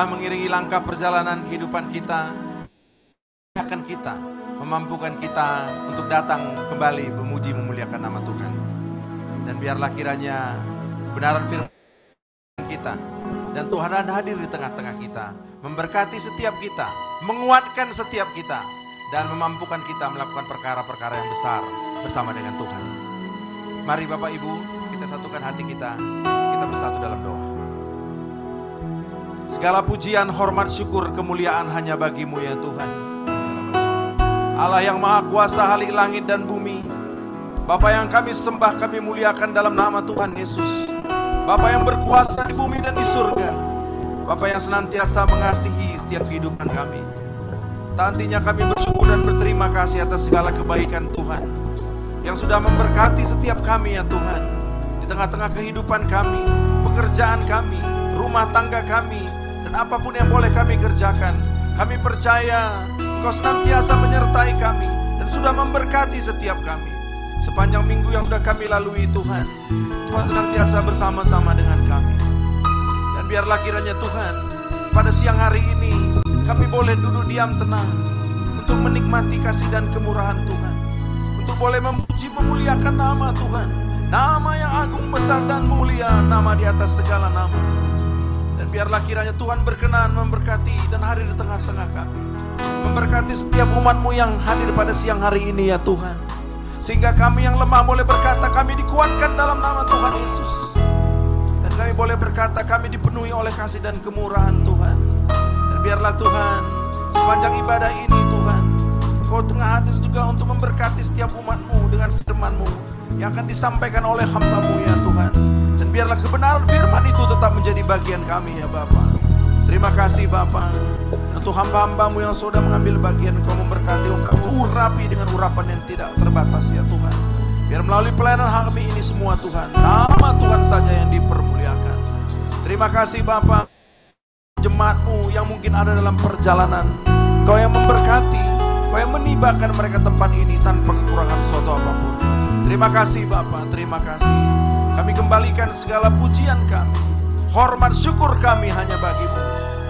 mengiringi langkah perjalanan kehidupan kita, akan kita, memampukan kita untuk datang kembali memuji memuliakan nama Tuhan. Dan biarlah kiranya kebenaran firman kita dan Tuhan hadir di tengah-tengah kita, memberkati setiap kita, menguatkan setiap kita, dan memampukan kita melakukan perkara-perkara yang besar bersama dengan Tuhan. Mari Bapak Ibu, kita satukan hati kita bersatu dalam doa. Segala pujian, hormat, syukur, kemuliaan hanya bagi-Mu ya Tuhan. Allah yang Maha Kuasa halik langit dan bumi. Bapa yang kami sembah, kami muliakan dalam nama Tuhan Yesus. Bapa yang berkuasa di bumi dan di surga. Bapa yang senantiasa mengasihi setiap kehidupan kami. Tantinya kami bersyukur dan berterima kasih atas segala kebaikan Tuhan yang sudah memberkati setiap kami ya Tuhan. Di tengah-tengah kehidupan kami, pekerjaan kami, rumah tangga kami, dan apapun yang boleh kami kerjakan, kami percaya Engkau senantiasa menyertai kami dan sudah memberkati setiap kami. Sepanjang minggu yang sudah kami lalui Tuhan, Tuhan senantiasa bersama-sama dengan kami. Dan biarlah kiranya Tuhan, pada siang hari ini kami boleh duduk diam tenang untuk menikmati kasih dan kemurahan Tuhan, untuk boleh memuji memuliakan nama Tuhan, nama yang agung besar dan mulia, nama di atas segala nama. Dan biarlah kiranya Tuhan berkenan memberkati dan hadir di tengah-tengah kami, memberkati setiap umat-Mu yang hadir pada siang hari ini ya Tuhan, sehingga kami yang lemah boleh berkata kami dikuatkan dalam nama Tuhan Yesus, dan kami boleh berkata kami dipenuhi oleh kasih dan kemurahan Tuhan. Dan biarlah Tuhan, sepanjang ibadah ini Tuhan, Engkau tengah hadir juga untuk memberkati setiap umat-Mu dengan firman-Mu yang akan disampaikan oleh hamba-Mu ya Tuhan. Dan biarlah kebenaran firman itu tetap menjadi bagian kami ya Bapa. Terima kasih Bapa. Untuk hamba-hamba-Mu yang sudah mengambil bagian, Engkau memberkati, Engkau urapi dengan urapan yang tidak terbatas ya Tuhan. Biar melalui pelayanan kami ini semua Tuhan, nama Tuhan saja yang dipermuliakan. Terima kasih Bapa. Jemaat-Mu yang mungkin ada dalam perjalanan, Engkau yang memberkati, Engkau yang menibahkan mereka tempat ini tanpa kekurangan suatu apapun. Terima kasih Bapa, terima kasih. Kami kembalikan segala pujian kami, hormat syukur kami hanya bagi-Mu.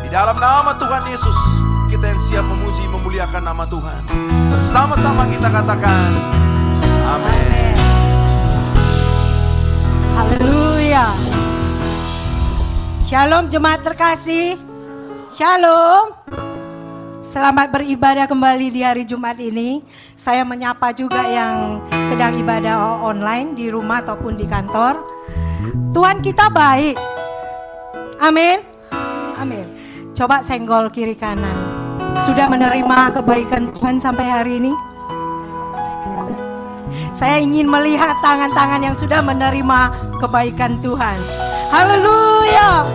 Di dalam nama Tuhan Yesus, kita yang siap memuji memuliakan nama Tuhan. Bersama-sama kita katakan, amin. Haleluya. Shalom jemaat terkasih. Shalom. Selamat beribadah kembali di hari Jumat ini. Saya menyapa juga yang sedang ibadah online di rumah ataupun di kantor. Tuhan kita baik. Amin. Amin. Coba senggol kiri kanan. Sudah menerima kebaikan Tuhan sampai hari ini? Saya ingin melihat tangan-tangan yang sudah menerima kebaikan Tuhan. Haleluya.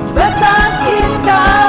Besar cinta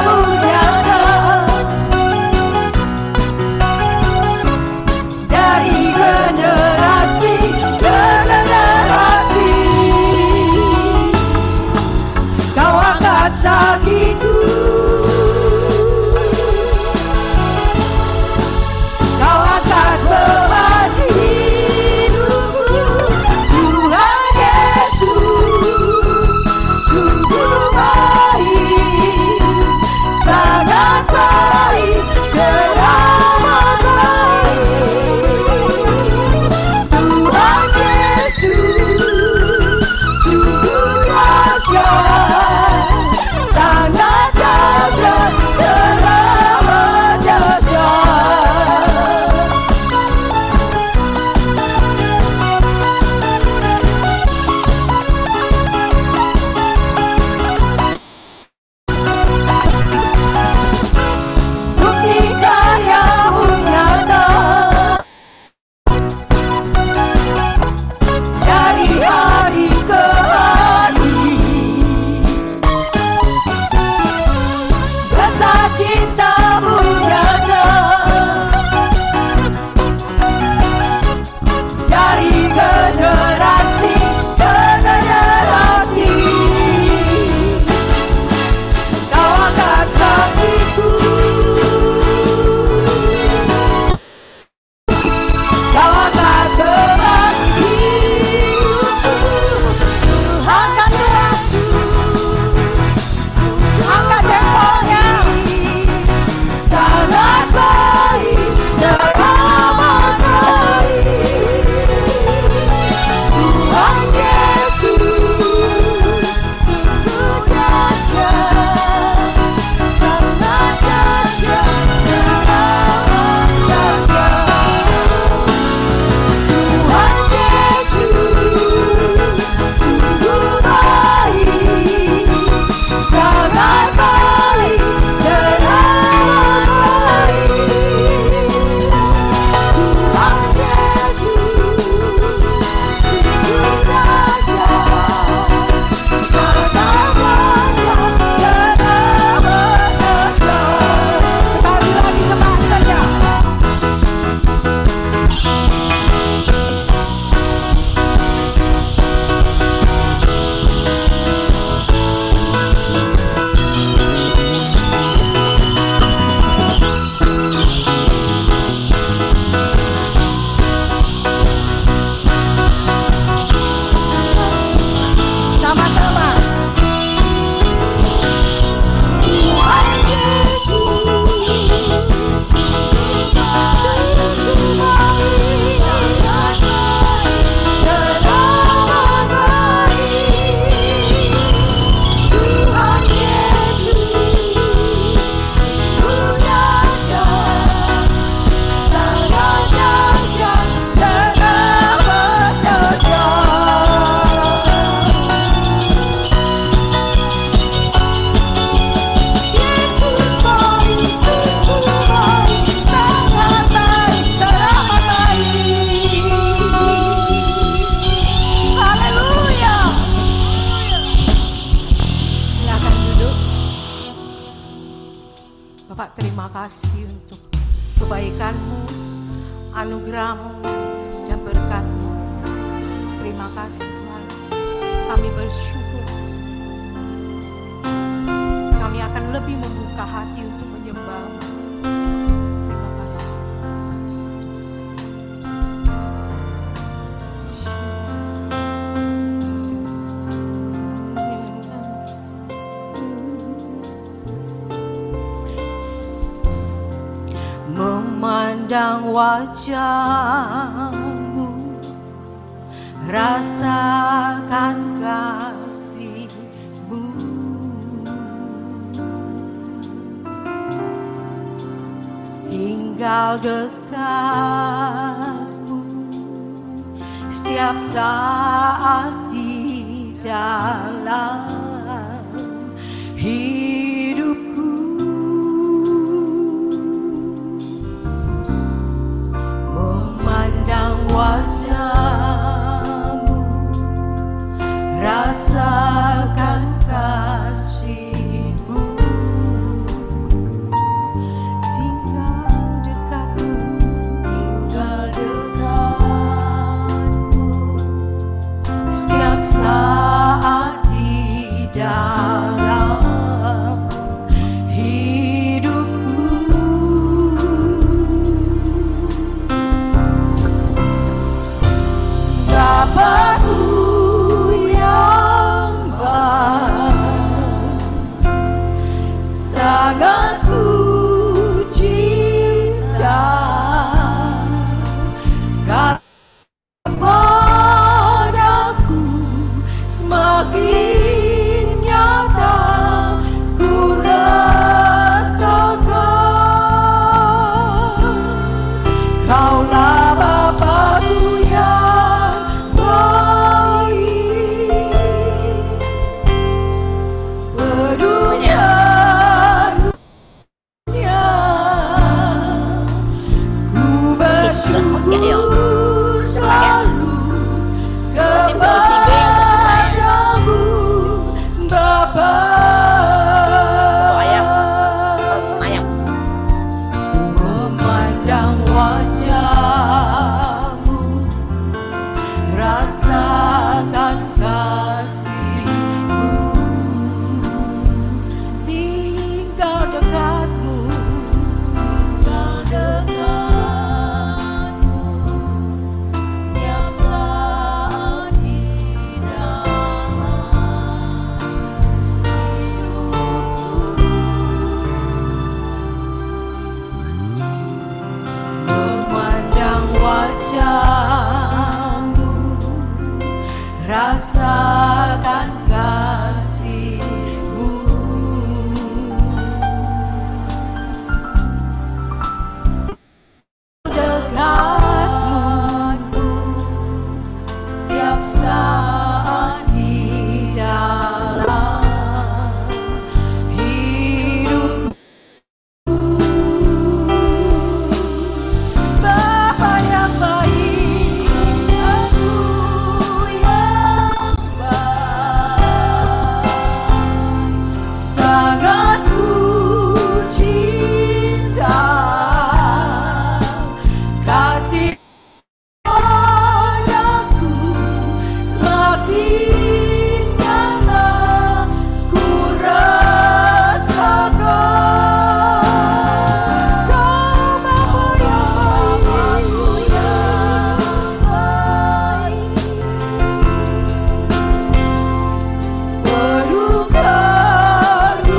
Bapak terima kasih untuk kebaikan-Mu, anugerah-Mu, dan berkat-Mu. Terima kasih Tuhan, kami bersyukur. Kami akan lebih membuka hati untuk menyembah-Mu. Terima kasih. Memandang wajah-Mu, rasakan kasih-Mu, tinggal dekat-Mu setiap saat di dalam hidupku. Memandang wajah-Mu, rasakan kasih-Mu, tinggal dekat-Mu, setiap saat di dalam hidupku. Bapakku yang baik, sangat ku cinta. Kepadaku semakin nyata ku rasakan, Kaulah Bapakku yang baik, peduliannya ku bersyukur selalu kepadamu Bapa. Memandang wajah-Mu, rasakan kasih-Mu, tinggal dekat-Mu, setiap saat di dalam hidupku. Memandang wajah-Mu, rasakan kasih-Mu, dekat-Mu setiap saat di dalam hidupku. Bapa yang baik, aku yang baik, sangat ku cinta. Kasih padaku semakin nyata ku rasakan, Kau Bapa yang baik, penuh karunia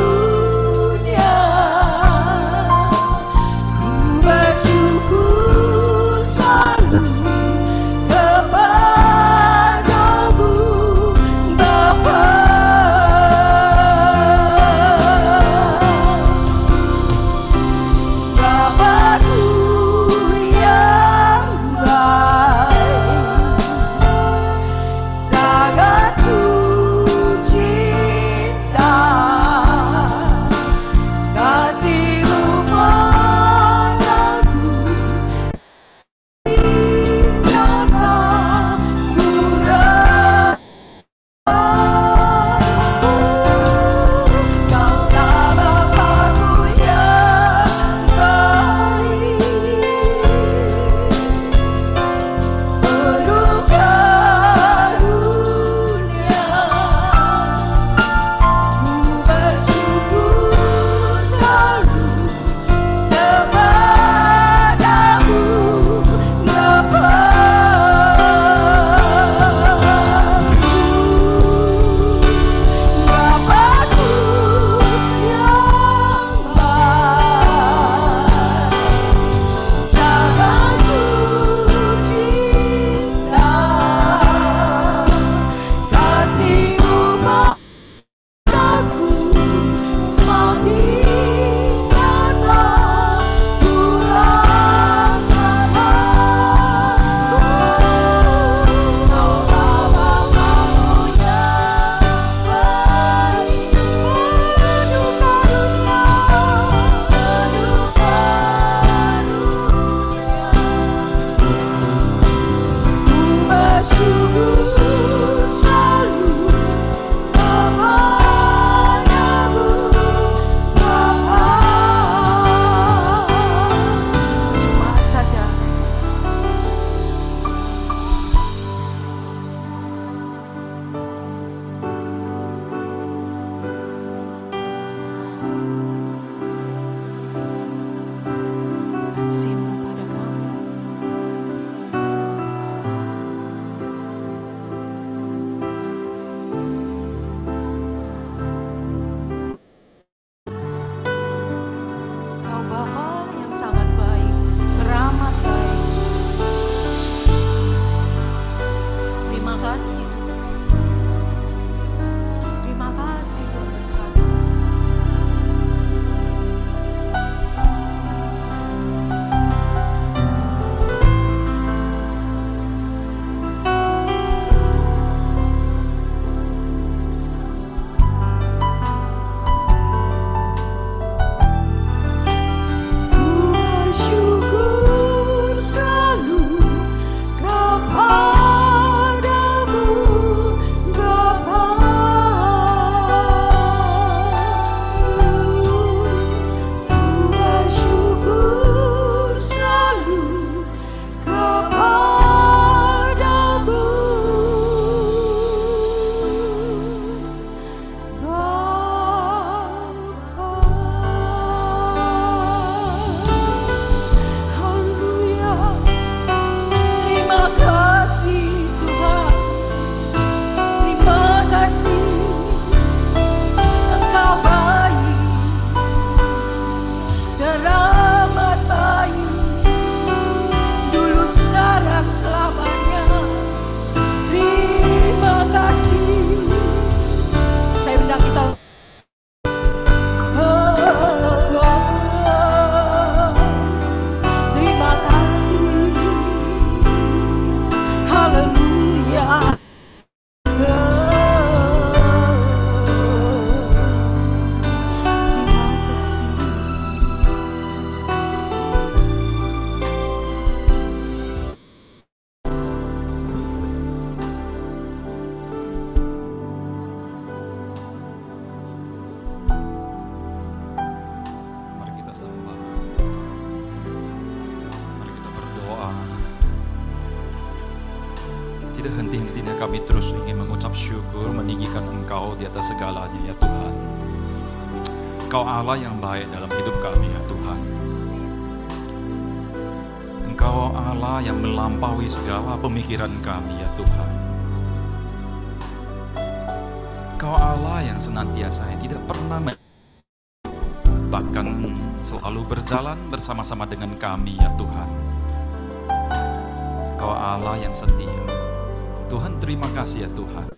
kami terus ingin mengucap syukur, meninggikan Engkau di atas segalanya ya Tuhan. Engkau Allah yang baik dalam hidup kami ya Tuhan. Engkau Allah yang melampaui segala pemikiran kami ya Tuhan. Engkau Allah yang senantiasa yang tidak pernah bahkan selalu berjalan bersama-sama dengan kami ya Tuhan. Engkau Allah yang setia. Tuhan, terima kasih ya Tuhan.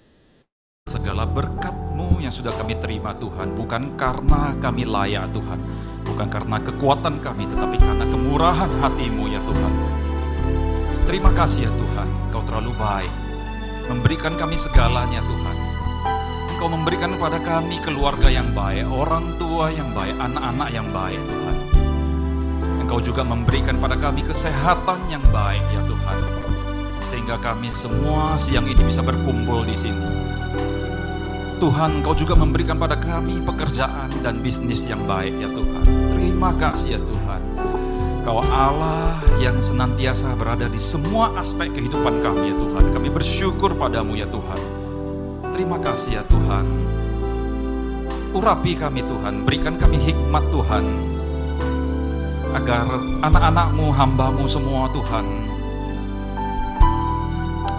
Segala berkat-Mu yang sudah kami terima Tuhan, bukan karena kami layak Tuhan, bukan karena kekuatan kami, tetapi karena kemurahan hati-Mu ya Tuhan. Terima kasih ya Tuhan, Engkau terlalu baik, memberikan kami segalanya Tuhan. Engkau memberikan kepada kami keluarga yang baik, orang tua yang baik, anak-anak yang baik Tuhan. Engkau juga memberikan pada kami kesehatan yang baik ya Tuhan, sehingga kami semua siang ini bisa berkumpul di sini. Tuhan, Engkau juga memberikan pada kami pekerjaan dan bisnis yang baik ya Tuhan. Terima kasih ya Tuhan. Engkau Allah yang senantiasa berada di semua aspek kehidupan kami ya Tuhan. Kami bersyukur padamu ya Tuhan. Terima kasih ya Tuhan. Urapi kami Tuhan, berikan kami hikmat Tuhan, agar anak-anak-Mu, hamba-Mu semua Tuhan,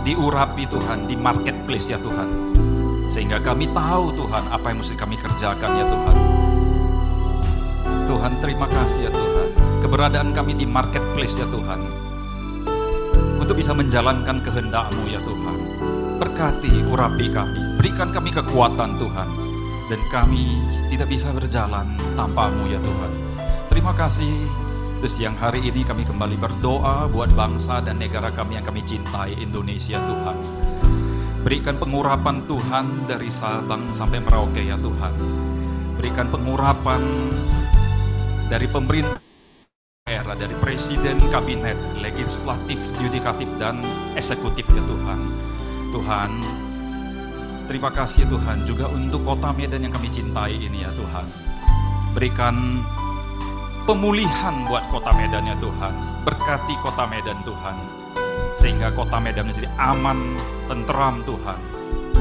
diurapi Tuhan di marketplace ya Tuhan, sehingga kami tahu Tuhan apa yang mesti kami kerjakan ya Tuhan. Tuhan, terima kasih ya Tuhan, keberadaan kami di marketplace ya Tuhan, untuk bisa menjalankan kehendak-Mu ya Tuhan. Berkati, urapi kami, berikan kami kekuatan Tuhan, dan kami tidak bisa berjalan tanpa-Mu ya Tuhan. Terima kasih. Terus siang hari ini kami kembali berdoa buat bangsa dan negara kami yang kami cintai, Indonesia Tuhan. Berikan pengurapan Tuhan dari Sabang sampai Merauke ya Tuhan. Berikan pengurapan dari pemerintah daerah, dari presiden, kabinet, legislatif, yudikatif, dan eksekutif ya Tuhan. Tuhan, terima kasih Tuhan juga untuk kota Medan yang kami cintai ini ya Tuhan. Berikan pemulihan buat kota Medan ya Tuhan. Berkati kota Medan Tuhan, sehingga kota Medan menjadi aman, tenteram Tuhan.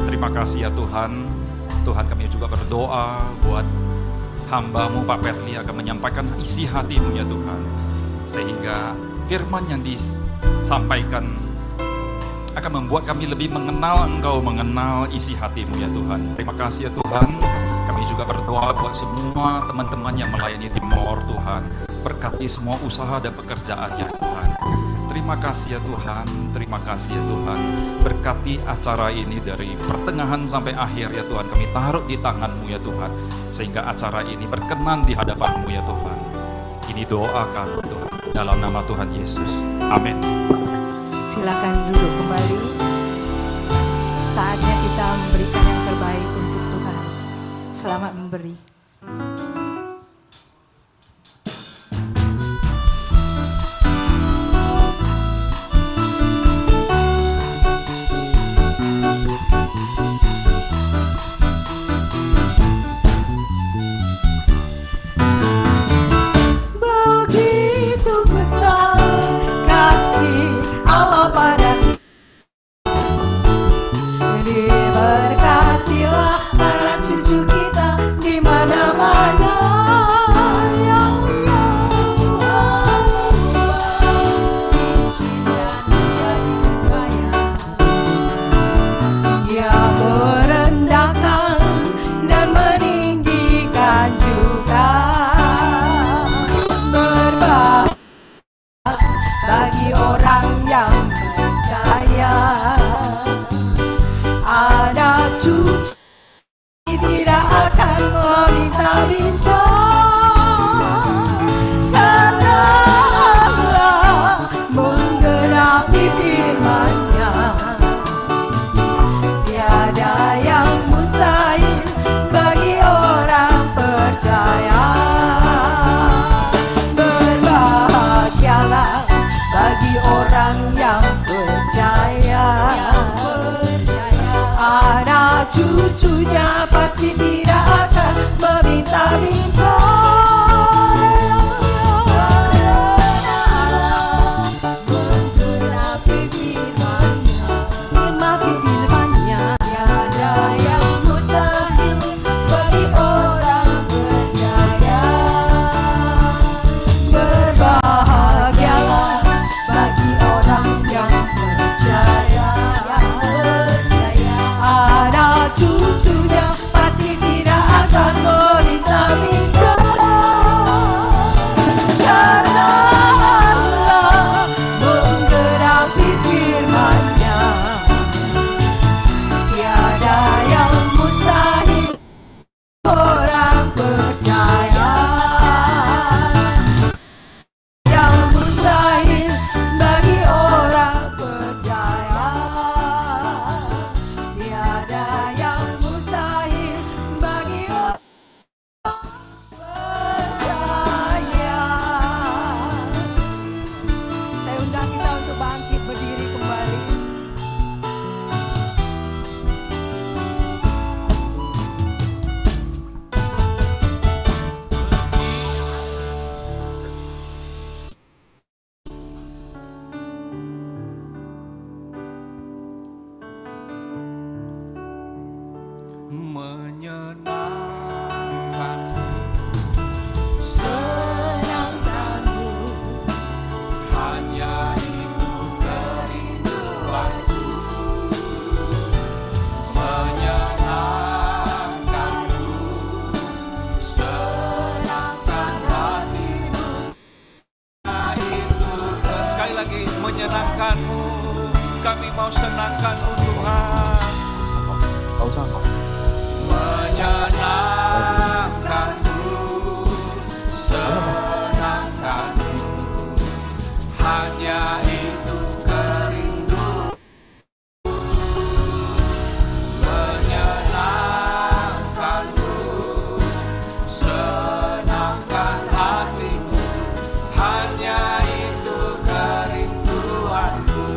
Terima kasih ya Tuhan. Tuhan, kami juga berdoa buat hamba-Mu Pak Perli akan menyampaikan isi hati-Mu ya Tuhan, sehingga firman yang disampaikan akan membuat kami lebih mengenal Engkau, mengenal isi hati-Mu ya Tuhan. Terima kasih ya Tuhan. Kami juga berdoa buat semua teman-teman yang melayani di Timor Tuhan. Berkati semua usaha dan pekerjaan ya Tuhan. Terima kasih ya Tuhan, terima kasih ya Tuhan. Berkati acara ini dari pertengahan sampai akhir ya Tuhan. Kami taruh di tangan-Mu ya Tuhan, sehingga acara ini berkenan di hadapan-Mu ya Tuhan. Ini doa kami Tuhan, dalam nama Tuhan Yesus. Amin. Silakan duduk kembali. Saatnya kita memberikan yang terbaik untuk Tuhan. Selamat memberi. Begitu besar kasih Allah pada kita. Diberkatilah para cucu kita di mana-mana. Ya Allah, miskin dan menjadi kaya. Dia merendahkan dan meninggikan juga. Berbahagia bagi orang yang percaya. Ada cucu tidak akan meminta-minta, karena Allah menggenapi firman-Nya. Tiada yang mustahil bagi orang percaya. Berbahagialah bagi orang yang percaya. Anak cucunya pasti tidak akan meminta-minta. Menggenapi firman-Nya. menyenangkan-Mu. Kami mau senangkan-Mu Tuhan. Menyenangkan-Mu, senangkan-Mu, hanya itu kerinduan. Menyenangkan-Mu, senangkan hati-Mu, hanya itu kerinduanku.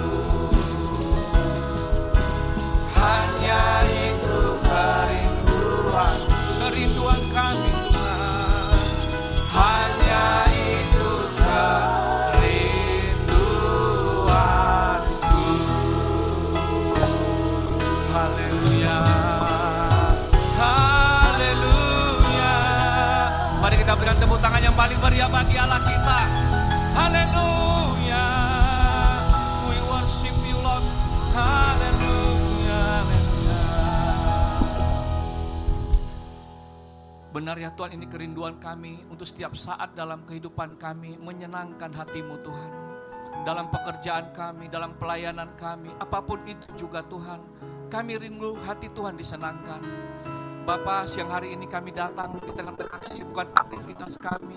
Hanya itu kerinduan, kerinduan kami Tuhan. Hanya itu kerinduanku. Haleluya, haleluya. Mari kita berikan tepuk tangan yang paling meriah bagi Allah kita. Haleluya, we worship you Lord. Haleluya, haleluya. Benar ya Tuhan, ini kerinduan kami untuk setiap saat dalam kehidupan kami menyenangkan hati-Mu Tuhan. Dalam pekerjaan kami, dalam pelayanan kami, apapun itu juga Tuhan, kami rindu hati Tuhan disenangkan. Bapa, siang hari ini kami datang di tengah-tengah kesibukan aktivitas kami.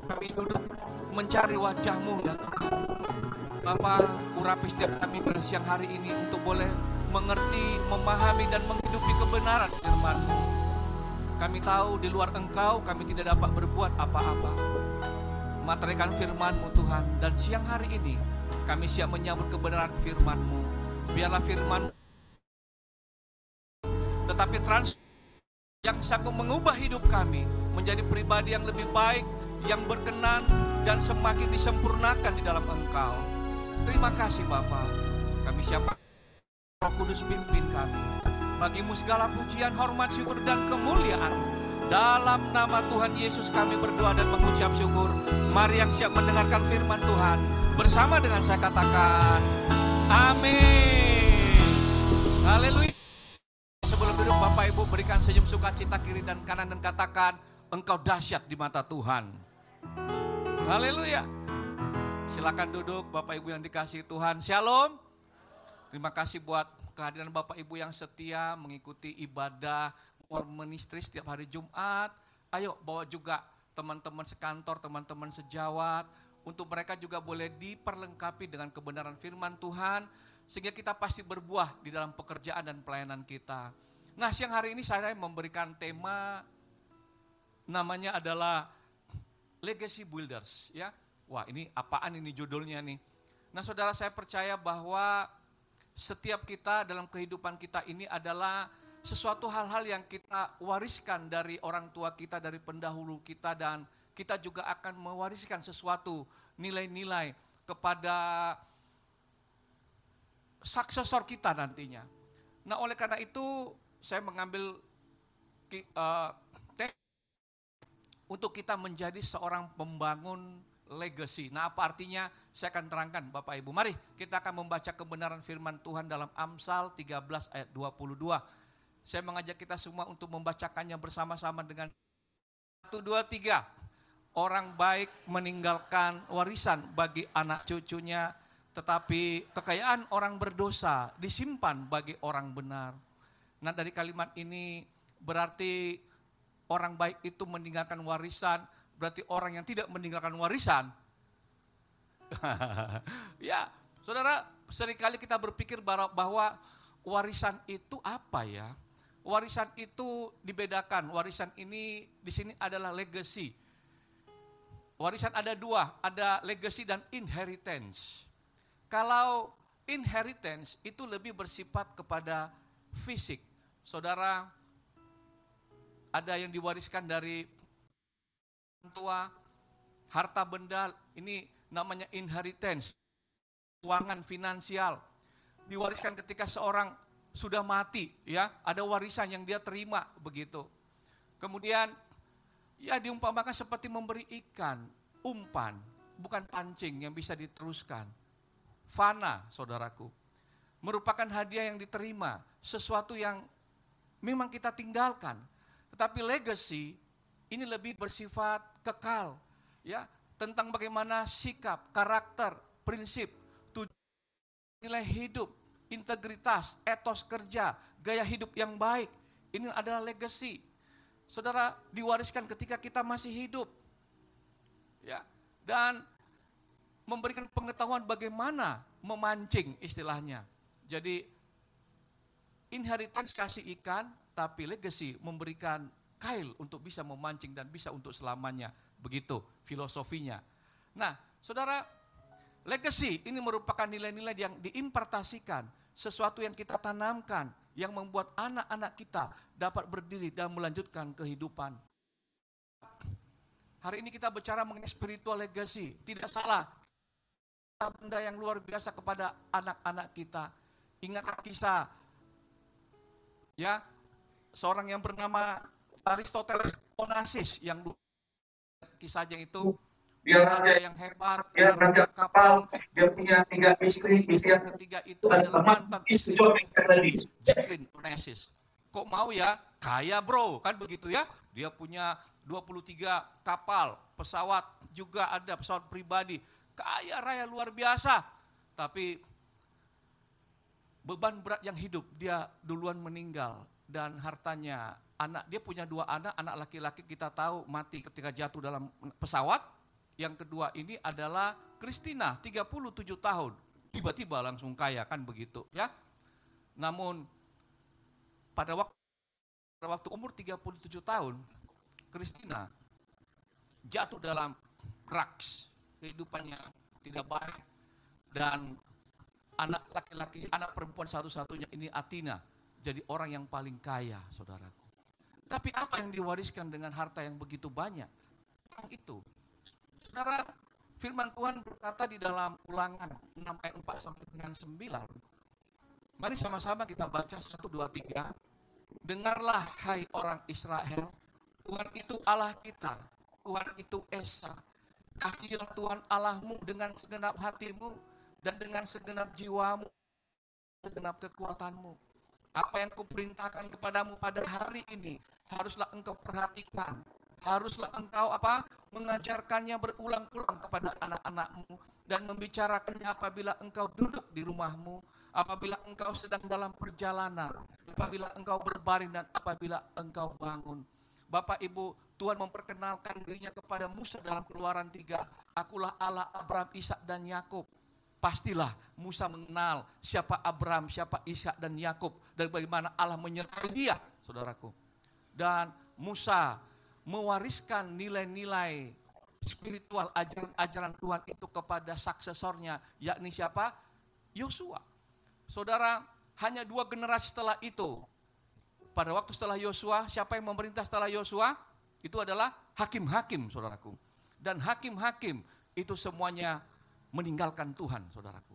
Kami duduk mencari wajah-Mu ya Tuhan. Bapa, urapi setiap kami pada siang hari ini untuk boleh mengerti, memahami dan menghidupi kebenaran firman-Mu. Kami tahu di luar Engkau kami tidak dapat berbuat apa-apa. Materaikan firman-Mu Tuhan, dan siang hari ini kami siap menyambut kebenaran firman-Mu. Biarlah firman tetapi yang sanggup mengubah hidup kami menjadi pribadi yang lebih baik, yang berkenan dan semakin disempurnakan di dalam Engkau. Terima kasih Bapa. Kami siap Roh Kudus pimpin kami. Bagimu segala pujian, hormat, syukur dan kemuliaan. Dalam nama Tuhan Yesus kami berdoa dan mengucap syukur. Mari yang siap mendengarkan firman Tuhan bersama dengan saya katakan amin. Haleluya. Sebelum duduk Bapak Ibu berikan senyum sukacita kiri dan kanan dan katakan engkau dahsyat di mata Tuhan. Haleluya. Silakan duduk Bapak Ibu yang dikasihi Tuhan. Shalom. Terima kasih buat kehadiran Bapak Ibu yang setia mengikuti ibadah ministry setiap hari Jumat. Ayo bawa juga teman-teman sekantor, teman-teman sejawat. Untuk mereka juga boleh diperlengkapi dengan kebenaran firman Tuhan. Sehingga kita pasti berbuah di dalam pekerjaan dan pelayanan kita. Nah siang hari ini saya memberikan tema, namanya adalah Legacy Builders. Ya. Wah ini apaan ini judulnya nih. Nah saudara, saya percaya bahwa setiap kita dalam kehidupan kita ini adalah sesuatu hal-hal yang kita wariskan dari orang tua kita, dari pendahulu kita, dan kita juga akan mewariskan sesuatu nilai-nilai kepada suksesor kita nantinya. Nah oleh karena itu saya mengambil untuk kita menjadi seorang pembangun legacy. Nah apa artinya? Saya akan terangkan Bapak Ibu. Mari kita akan membaca kebenaran firman Tuhan dalam Amsal 13 ayat 22. Saya mengajak kita semua untuk membacakannya bersama-sama dengan 1, 2, 3. Orang baik meninggalkan warisan bagi anak cucunya, tetapi kekayaan orang berdosa disimpan bagi orang benar. Nah dari kalimat ini berarti orang baik itu meninggalkan warisan, berarti orang yang tidak meninggalkan warisan. Ya, saudara, seringkali kita berpikir bahwa warisan itu apa ya? Warisan itu dibedakan. Warisan ini di sini adalah legacy. Warisan ada dua, ada legacy dan inheritance. Kalau inheritance itu lebih bersifat kepada fisik. Saudara, ada yang diwariskan dari orang tua, harta benda, ini namanya inheritance, keuangan finansial. Diwariskan ketika seorang sudah mati, ya, ada warisan yang dia terima begitu. Kemudian ya diumpamakan seperti memberi ikan, umpan, bukan pancing yang bisa diteruskan. Fana, saudaraku, merupakan hadiah yang diterima, sesuatu yang memang kita tinggalkan. Tetapi legacy ini lebih bersifat kekal, ya, tentang bagaimana sikap, karakter, prinsip, nilai hidup, integritas, etos kerja, gaya hidup yang baik. Ini adalah legacy. Saudara, diwariskan ketika kita masih hidup. Ya, dan memberikan pengetahuan bagaimana memancing istilahnya. Jadi inheritance kasih ikan, tapi legacy memberikan kail untuk bisa memancing dan bisa untuk selamanya. Begitu filosofinya. Nah, saudara, legacy ini merupakan nilai-nilai yang diimpartasikan, sesuatu yang kita tanamkan, yang membuat anak-anak kita dapat berdiri dan melanjutkan kehidupan. Hari ini kita bicara mengenai spiritual legacy. Tidak salah, benda yang luar biasa kepada anak-anak kita. Ingat kisah, ya, seorang yang bernama Aristoteles Onassis, yang kisahnya itu dia raja yang hebat, dia raja kapal, dia punya 3 istri, istri yang ketiga itu adalah mantan istri Jacqueline Onassis. Kok mau ya? Kaya bro, kan begitu ya. Dia punya 23 kapal, pesawat juga ada, pesawat pribadi. Kaya raya luar biasa. Tapi beban berat yang hidup, dia duluan meninggal. Dan hartanya, dia punya 2 anak, anak laki-laki kita tahu mati ketika jatuh dalam pesawat. Yang kedua ini adalah Christina, 37 tahun. Tiba-tiba langsung kaya, kan begitu ya. Namun pada waktu umur 37 tahun, Christina jatuh dalam drugs, kehidupannya tidak baik, dan anak laki-laki, anak perempuan satu-satunya ini Athena, jadi orang yang paling kaya, saudaraku. Tapi apa yang diwariskan dengan harta yang begitu banyak? Yang itu, saudara, firman Tuhan berkata di dalam Ulangan 6 ayat 4 sampai dengan 9. Mari sama-sama kita baca 1, 2, 3. Dengarlah hai orang Israel, Tuhan itu Allah kita, Tuhan itu Esa. Kasihilah Tuhan Allahmu dengan segenap hatimu dan dengan segenap jiwamu, segenap kekuatanmu. Apa yang kuperintahkan kepadamu pada hari ini haruslah engkau perhatikan. Haruslah engkau mengajarkannya berulang-ulang kepada anak-anakmu dan membicarakannya apabila engkau duduk di rumahmu, apabila engkau sedang dalam perjalanan, apabila engkau berbaring dan apabila engkau bangun. Bapak Ibu, Tuhan memperkenalkan dirinya kepada Musa dalam Keluaran 3. Akulah Allah Abraham, Ishak dan Yakub. Pastilah Musa mengenal siapa Abraham, siapa Ishak dan Yakub, dan bagaimana Allah menyertai dia, saudaraku. Dan Musa mewariskan nilai-nilai spiritual, ajaran-ajaran Tuhan itu kepada suksesornya, yakni siapa? Yosua. Saudara, hanya 2 generasi setelah itu, pada waktu setelah Yosua, siapa yang memerintah setelah Yosua? Itu adalah hakim-hakim, saudaraku. Dan hakim-hakim itu semuanya meninggalkan Tuhan, saudaraku.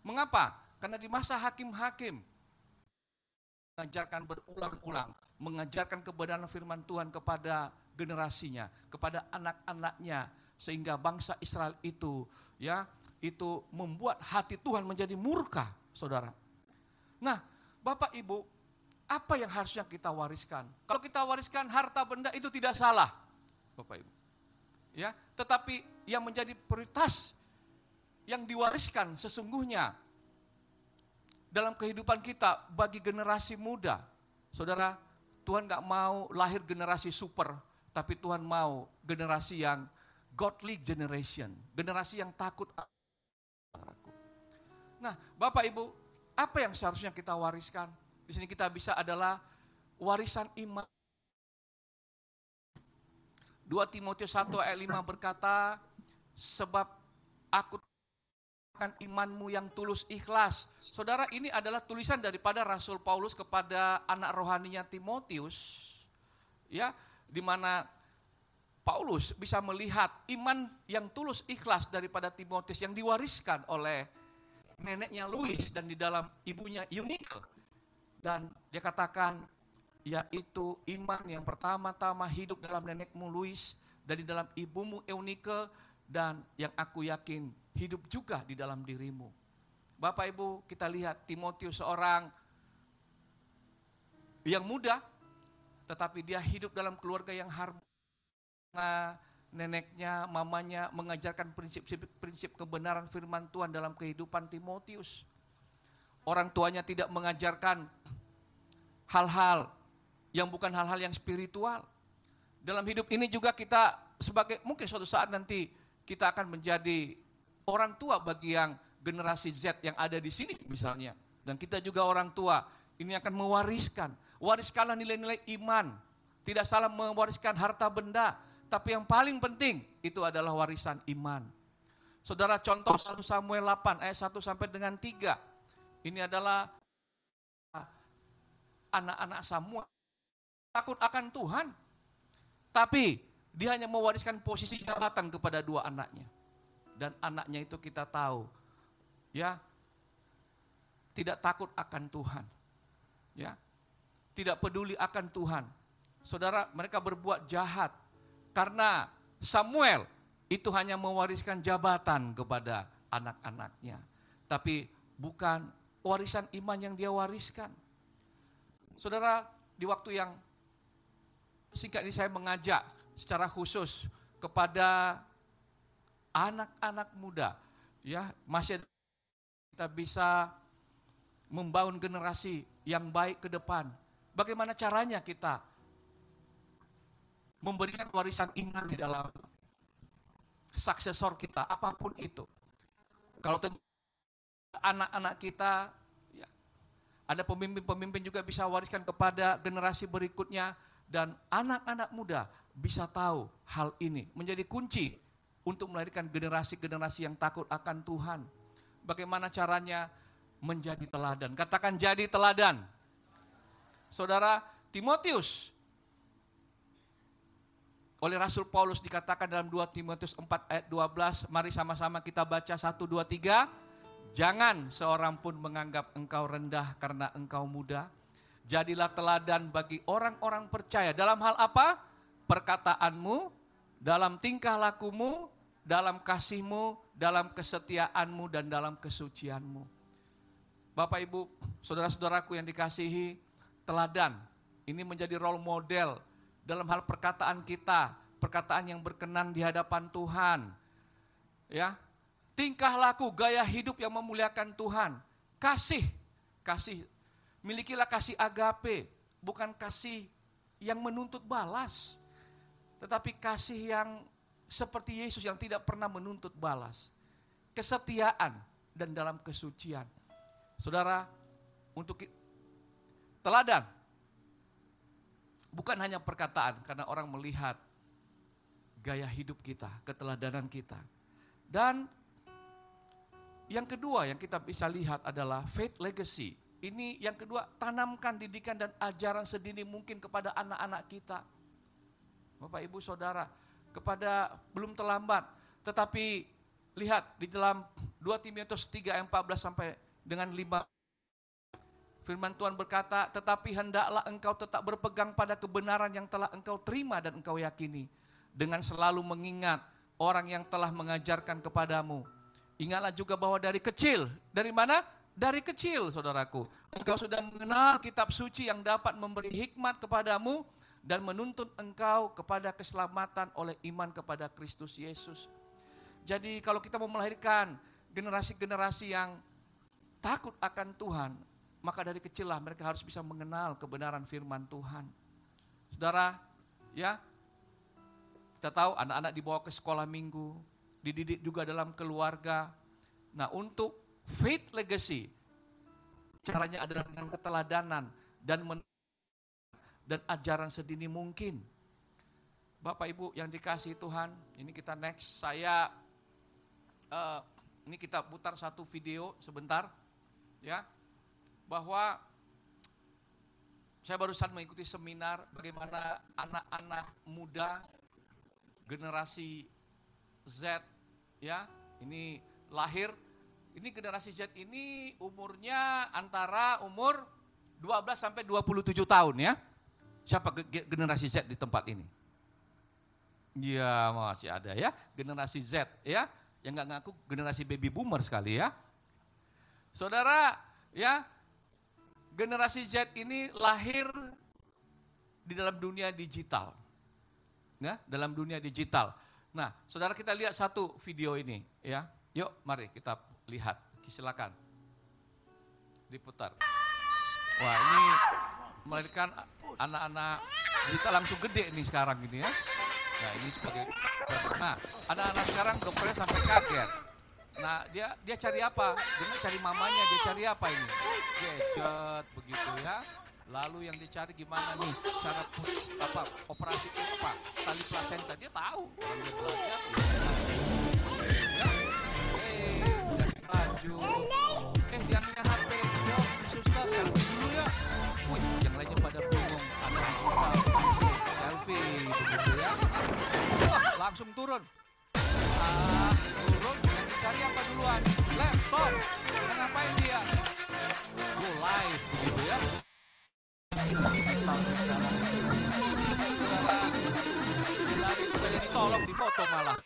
Mengapa? Karena di masa hakim-hakim mengajarkan berulang-ulang, mengajarkan kebenaran firman Tuhan kepada generasinya, kepada anak-anaknya, sehingga bangsa Israel itu itu membuat hati Tuhan menjadi murka, saudara. Nah, Bapak Ibu, apa yang harusnya kita wariskan? Kalau kita wariskan harta benda itu tidak salah, Bapak Ibu. Ya, tetapi yang menjadi prioritas yang diwariskan sesungguhnya dalam kehidupan kita bagi generasi muda. Saudara, Tuhan gak mau lahir generasi super, tapi Tuhan mau generasi yang godly generation, generasi yang takut. Nah, Bapak Ibu, apa yang seharusnya kita wariskan? Di sini kita bisa adalah warisan iman. 2 Timotius 1 ayat 5 berkata, sebab aku akan imanmu yang tulus ikhlas. Saudara, ini adalah tulisan daripada Rasul Paulus kepada anak rohaninya Timotius, ya, di mana Paulus bisa melihat iman yang tulus ikhlas daripada Timotius yang diwariskan oleh neneknya Louis dan di dalam ibunya Eunike. Dan dia katakan, yaitu iman yang pertama-tama hidup dalam nenekmu Louis dan di dalam ibumu Eunike, dan yang aku yakin hidup juga di dalam dirimu. Bapak Ibu, kita lihat Timotius seorang yang muda, tetapi dia hidup dalam keluarga yang harmonis. Neneknya, mamanya mengajarkan prinsip kebenaran firman Tuhan dalam kehidupan Timotius. orang tuanya tidak mengajarkan hal-hal yang bukan hal-hal yang spiritual. Dalam hidup ini juga kita sebagai, mungkin suatu saat nanti kita akan menjadi orang tua bagi yang generasi Z yang ada di sini misalnya. Dan kita juga orang tua, ini akan mewariskan. Wariskanlah nilai-nilai iman. Tidak salah mewariskan harta benda, tapi yang paling penting itu adalah warisan iman. Saudara, contoh 1 Samuel 8 ayat 1 sampai dengan 3. Ini adalah anak-anak Samuel takut akan Tuhan. Tapi dia hanya mewariskan posisi jabatan kepada 2 anaknya. Dan anaknya itu kita tahu, ya, tidak takut akan Tuhan. Ya, tidak peduli akan Tuhan. Saudara, mereka berbuat jahat karena Samuel itu hanya mewariskan jabatan kepada anak-anaknya. Tapi bukan warisan iman yang dia wariskan. Saudara, di waktu yang singkat ini saya mengajak secara khusus kepada anak-anak muda, ya, masih kita bisa membangun generasi yang baik ke depan. Bagaimana caranya kita memberikan warisan iman di dalam suksesor kita, apapun itu. Kalau anak-anak kita, ya, ada pemimpin-pemimpin juga bisa wariskan kepada generasi berikutnya, dan anak-anak muda bisa tahu hal ini menjadi kunci untuk melahirkan generasi-generasi yang takut akan Tuhan. Bagaimana caranya? Menjadi teladan. Katakan jadi teladan. Saudara, Timotius oleh Rasul Paulus dikatakan dalam 2 Timotius 4 ayat 12, mari sama-sama kita baca 1, 2, 3. Jangan seorang pun menganggap engkau rendah karena engkau muda. Jadilah teladan bagi orang-orang percaya. Dalam hal apa? Perkataanmu, dalam tingkah lakumu, dalam kasihmu, dalam kesetiaanmu, dan dalam kesucianmu. Bapak, Ibu, saudara-saudaraku yang dikasihi, teladan ini menjadi role model dalam hal perkataan kita, perkataan yang berkenan di hadapan Tuhan. Ya, tingkah laku, gaya hidup yang memuliakan Tuhan. Kasih, milikilah kasih agape, bukan kasih yang menuntut balas, tetapi kasih yang seperti Yesus yang tidak pernah menuntut balas. Kesetiaan dan dalam kesucian. Saudara, untuk teladan bukan hanya perkataan, karena orang melihat gaya hidup kita, keteladanan kita. Dan yang kedua yang kita bisa lihat adalah faith legacy. Ini yang kedua, tanamkan didikan dan ajaran sedini mungkin kepada anak-anak kita. Bapak, Ibu, Saudara, kepada belum terlambat. Tetapi lihat di dalam 2 Timotius 3 ayat 14 sampai dengan 5. Firman Tuhan berkata, tetapi hendaklah engkau tetap berpegang pada kebenaran yang telah engkau terima dan engkau yakini. Dengan selalu mengingat orang yang telah mengajarkan kepadamu. Ingatlah juga bahwa dari kecil, dari mana? Dari kecil, saudaraku. Engkau sudah mengenal kitab suci yang dapat memberi hikmat kepadamu dan menuntun engkau kepada keselamatan oleh iman kepada Kristus Yesus. Jadi kalau kita mau melahirkan generasi-generasi yang takut akan Tuhan, maka dari kecil lah mereka harus bisa mengenal kebenaran firman Tuhan. Saudara, ya, kita tahu anak-anak dibawa ke sekolah minggu, dididik juga dalam keluarga. Nah, untuk faith legacy, caranya adalah dengan keteladanan dan ajaran sedini mungkin. Bapak, Ibu yang dikasihi Tuhan, ini kita next. Ini kita putar satu video sebentar, ya, bahwa saya barusan mengikuti seminar bagaimana anak-anak muda generasi Z, ya, ini lahir. Ini generasi Z ini umurnya antara umur 12 sampai 27 tahun, ya. Siapa generasi Z di tempat ini? Ya, masih ada, ya, generasi Z, ya, yang nggak ngaku generasi baby boomer sekali, ya. Saudara, ya, generasi Z ini lahir di dalam dunia digital, ya, dalam dunia digital. Nah, saudara, kita lihat satu video ini, ya. Yuk, mari kita lihat, silakan. Diputar. Wah, ini melahirkan anak-anak kita langsung gede nih sekarang ini ya. Nah, ini sebagai anak-anak sekarang dokternya sampai kaget. Nah, dia cari apa? Dia cari mamanya, dia cari apa ini? Gadget begitu ya. Lalu yang dicari gimana nih cara operasi apa? Tali plasenta dia tahu. Orang dia belajar. Ya. Maju. Diambilnya HP. Yo, suster, selfie dulu ya. Wih, yang lainnya pada bingung. Ada selfie begitu ya. Wah, langsung turun. Turun, yang dicari apa duluan? Laptop. Ngapain dia? Go live begitu ya. Jadi ditolong di foto malah.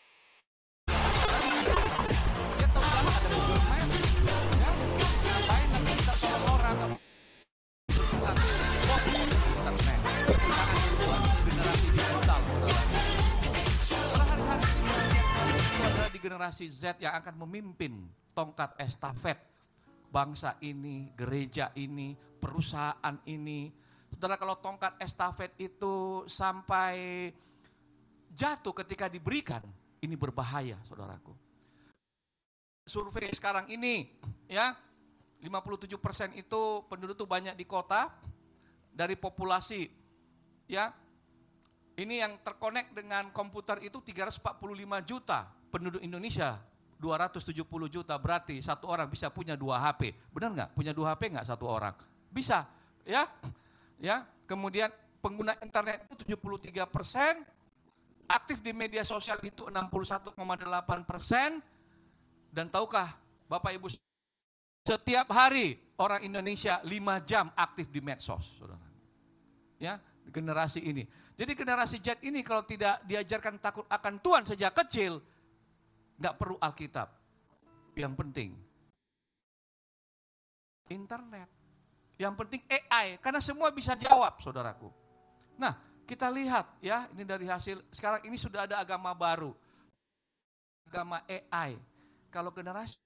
Dia tahu kan ada Google Maps, ya. Ngapain nanti kita tolong orang? Internet. Generasi digital. Itu adalah di generasi Z yang akan memimpin tongkat estafet bangsa ini, gereja ini, perusahaan ini. Saudara, kalau tongkat estafet itu sampai jatuh ketika diberikan, ini berbahaya, saudaraku. Survei sekarang ini, ya, 57% itu penduduk itu banyak di kota dari populasi, ya. Ini yang terkonek dengan komputer itu 345 juta penduduk Indonesia. 270 juta, berarti satu orang bisa punya 2 HP. Benar nggak? Punya 2 HP nggak satu orang? Bisa, ya. Ya, kemudian pengguna internet itu 73%, aktif di media sosial itu 61,8%, dan tahukah Bapak Ibu, setiap hari orang Indonesia 5 jam aktif di medsos, saudara. Ya, generasi ini. Jadi generasi Z ini kalau tidak diajarkan takut akan Tuhan sejak kecil, nggak perlu Alkitab. Yang penting internet. Yang penting AI, karena semua bisa jawab, saudaraku. Nah, kita lihat ya, ini dari hasil, sekarang ini sudah ada agama baru. Agama AI. Kalau generasi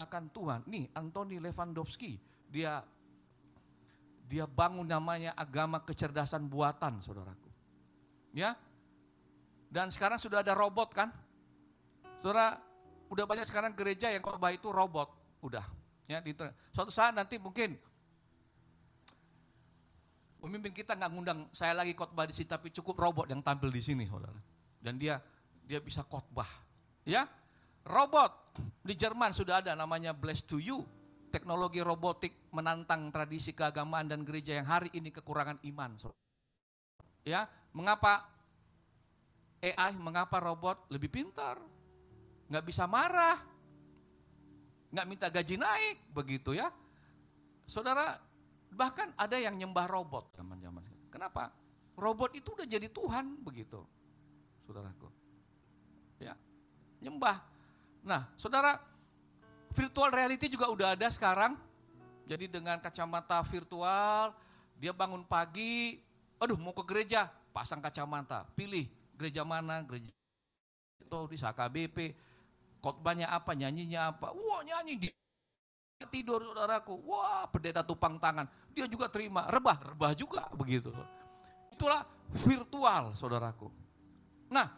akan Tuhan, nih Anthony Lewandowski, dia bangun namanya agama kecerdasan buatan, saudaraku. Ya, dan sekarang sudah ada robot kan? Saudara, udah banyak sekarang gereja yang khotbah itu robot, udah. Ya, di internet. Suatu saat nanti mungkin pemimpin kita nggak ngundang saya lagi khotbah di sini, tapi cukup robot yang tampil di sini, saudara. Dan dia bisa khotbah, ya. Robot di Jerman sudah ada namanya Blessed to You. Teknologi robotik menantang tradisi keagamaan dan gereja yang hari ini kekurangan iman, saudara. Ya, mengapa AI, mengapa robot lebih pintar, nggak bisa marah, nggak minta gaji naik, begitu ya, saudara. Bahkan ada yang nyembah robot zaman-zaman. Kenapa? Robot itu udah jadi Tuhan begitu, saudaraku. Ya, nyembah. Nah, saudara, virtual reality juga udah ada sekarang. Jadi dengan kacamata virtual, dia bangun pagi, aduh mau ke gereja, pasang kacamata, pilih gereja mana, gereja itu di HKBP, khotbahnya apa, nyanyinya apa, wah nyanyi di tidur, saudaraku, wah pendeta tupang tangan, dia juga terima, rebah juga begitu. Itulah virtual, saudaraku. Nah,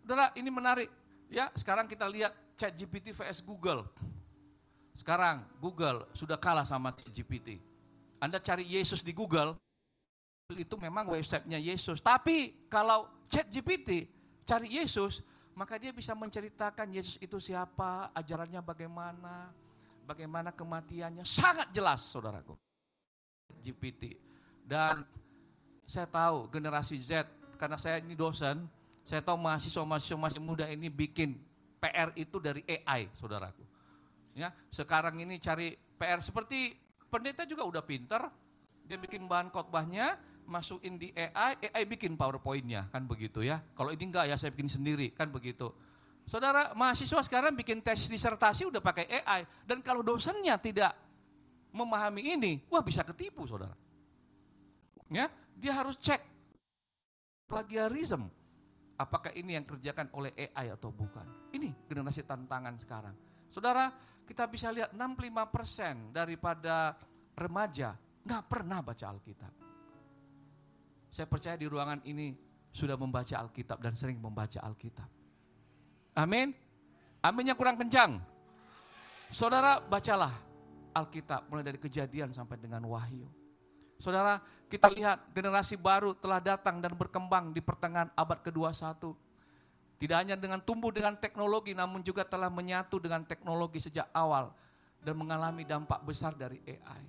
saudara, ini menarik ya. Sekarang kita lihat ChatGPT vs Google. Sekarang Google sudah kalah sama ChatGPT. Anda cari Yesus di Google, itu memang websitenya Yesus. Tapi kalau ChatGPT cari Yesus, maka dia bisa menceritakan Yesus itu siapa, ajarannya bagaimana kematiannya, sangat jelas, saudaraku. GPT. Dan saya tahu generasi Z, karena saya ini dosen, saya tahu mahasiswa masih muda ini bikin PR itu dari AI, saudaraku. Ya, sekarang ini cari PR seperti pendeta juga udah pinter, dia bikin bahan khotbahnya, masukin di AI bikin PowerPoint-nya, kan begitu ya. Kalau ini enggak ya, saya bikin sendiri, kan begitu. Saudara, mahasiswa sekarang bikin tes disertasi udah pakai AI. Dan kalau dosennya tidak memahami ini, wah bisa ketipu, saudara. Ya, dia harus cek plagiarism. Apakah ini yang kerjakan oleh AI atau bukan? Ini generasi tantangan sekarang. Saudara, kita bisa lihat 65% daripada remaja nggak pernah baca Alkitab. Saya percaya di ruangan ini sudah membaca Alkitab dan sering membaca Alkitab. Amin. Aminnya kurang kencang. Saudara, bacalah Alkitab mulai dari Kejadian sampai dengan Wahyu. Saudara, kita lihat generasi baru telah datang dan berkembang di pertengahan abad ke-21. Tidak hanya dengan tumbuh dengan teknologi, namun juga telah menyatu dengan teknologi sejak awal dan mengalami dampak besar dari AI.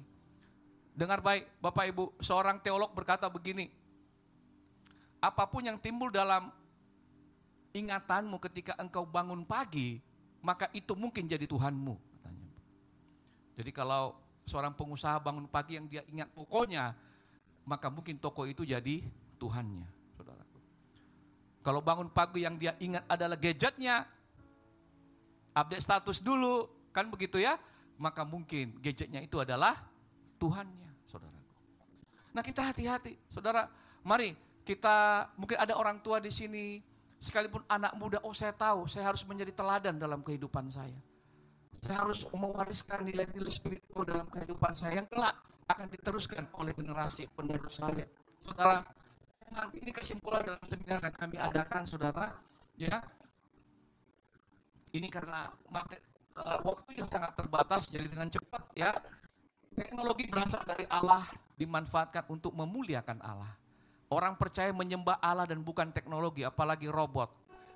Dengar baik, Bapak Ibu, seorang teolog berkata begini, apapun yang timbul dalam ingatanmu ketika engkau bangun pagi, maka itu mungkin jadi Tuhanmu. Katanya. Jadi kalau seorang pengusaha bangun pagi yang dia ingat tokonya, maka mungkin toko itu jadi Tuhannya. Saudaraku. Kalau bangun pagi yang dia ingat adalah gadgetnya, update status dulu, kan begitu ya, maka mungkin gadgetnya itu adalah Tuhannya, saudaraku. Nah, kita hati-hati, saudara. Mari kita, mungkin ada orang tua di sini, sekalipun anak muda, oh saya tahu, saya harus menjadi teladan dalam kehidupan saya. Saya harus mewariskan nilai-nilai spiritual dalam kehidupan saya yang kelak akan diteruskan oleh generasi penerus saya. Saudara, ini kesimpulan dalam seminar yang kami adakan, saudara. Ya, ini karena waktu yang sangat terbatas, jadi dengan cepat ya. Teknologi berasal dari Allah, dimanfaatkan untuk memuliakan Allah. Orang percaya menyembah Allah dan bukan teknologi, apalagi robot.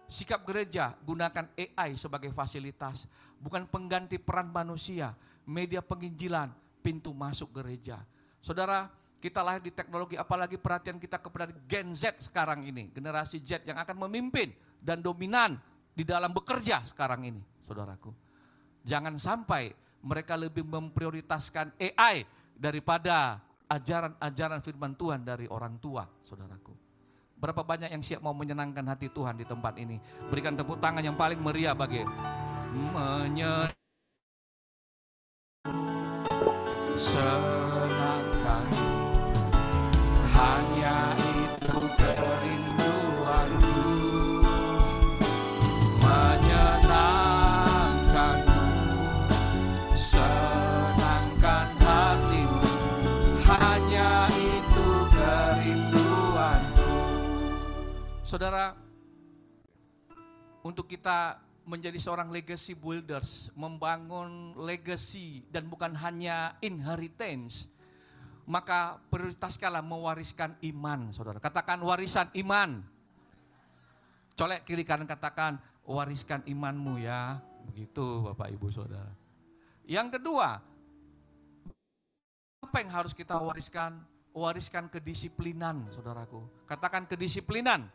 Sikap gereja, gunakan AI sebagai fasilitas, bukan pengganti peran manusia, media penginjilan, pintu masuk gereja. Saudara, kita lahir di teknologi, apalagi perhatian kita kepada Gen Z sekarang ini, generasi Z yang akan memimpin dan dominan di dalam bekerja sekarang ini, saudaraku. Jangan sampai mereka lebih memprioritaskan AI daripada ajaran-ajaran firman Tuhan dari orang tua, saudaraku. Berapa banyak yang siap mau menyenangkan hati Tuhan di tempat ini? Berikan tepuk tangan yang paling meriah bagi senangkan, hanya itu kerinduanku, menyenangkanmu, senangkan hatimu, hanya itu kerinduanku. Saudara, untuk kita menjadi seorang legacy builders, membangun legacy dan bukan hanya inheritance, maka prioritaskanlah mewariskan iman, saudara. Katakan warisan iman. Colek kiri kanan, katakan wariskan imanmu ya. Begitu Bapak Ibu Saudara. Yang kedua, apa yang harus kita wariskan? Wariskan kedisiplinan, saudaraku. Katakan kedisiplinan.